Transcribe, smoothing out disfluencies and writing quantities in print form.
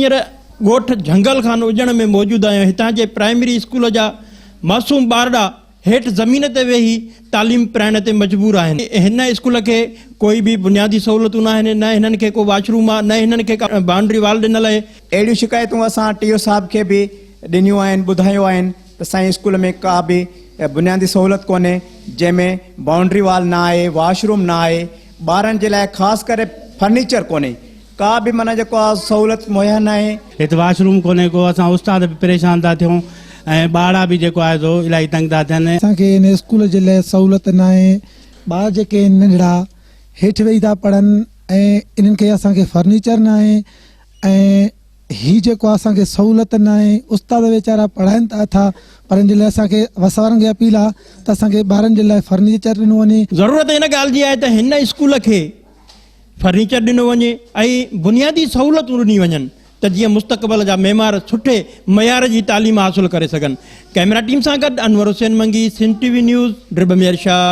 हींअर ॻोठ झंगल खान उजण में मौजूदु आहियूं। हितां जे प्राइमरी स्कूल जा मासूम ॿारड़ा हेठि ज़मीन ते वेही तालीम पढ़ाइण ते मजबूर आहिनि। हिन स्कूल खे कोई बि बुनियादी सहूलियतूं न आहिनि, न हिननि खे को वॉशरूम आहे, न हिननि खे बाउंड्री वाल ॾिनल आहे। अहिड़ियूं शिकायतूं असां टीओ साहिब खे बि ॾिनियूं आहिनि, ॿुधायो आहिनि त असांजे स्कूल में का बि बुनियादी सहूलियत कोन्हे, जंहिंमें बाउंड्री वाल न आहे, वॉशरूम न आहे, ॿारनि जे लाइ ख़ासि करे फर्नीचर कोन्हे, का बि माना जेको आहे सहूलियत मुहैया न आहे। हिते वॉशरूम कोन्हे को, असां उस्ताद बि परेशान था थियूं ऐं ॿारड़ा बि जेको आहे सो इलाही तंग था थियनि। असांखे हिन स्कूल जे लाइ सहूलियत न आहे। ॿार जेके नंढड़ा हेठि वेही था पढ़नि ऐं इन्हनि खे असांखे फर्नीचर न आहे ऐं हीअ जेको आहे असांखे सहूलियत न आहे। उस्ताद वीचारा पढ़ाइनि था था पर इन जे लाइ असांखे वसवारनि खे अपील आहे त असांखे ॿारनि जे लाइ फर्नीचर ॾिनो वञे। ज़रूरत हिन ॻाल्हि जी आहे त हिन स्कूल खे फर्नीचर ॾिनो वञे ऐं बुनियादी सहूलियतूं ॾिनी वञनि त जीअं मुस्तक़बिल जा मेमार सुठे मयार जी तालीम हासिलु करे सघनि। कैमरा टीम सां गॾु अनवर हुसैन मंगी, सिंध टीवी न्यूज़, ड्रिबमेर शाह।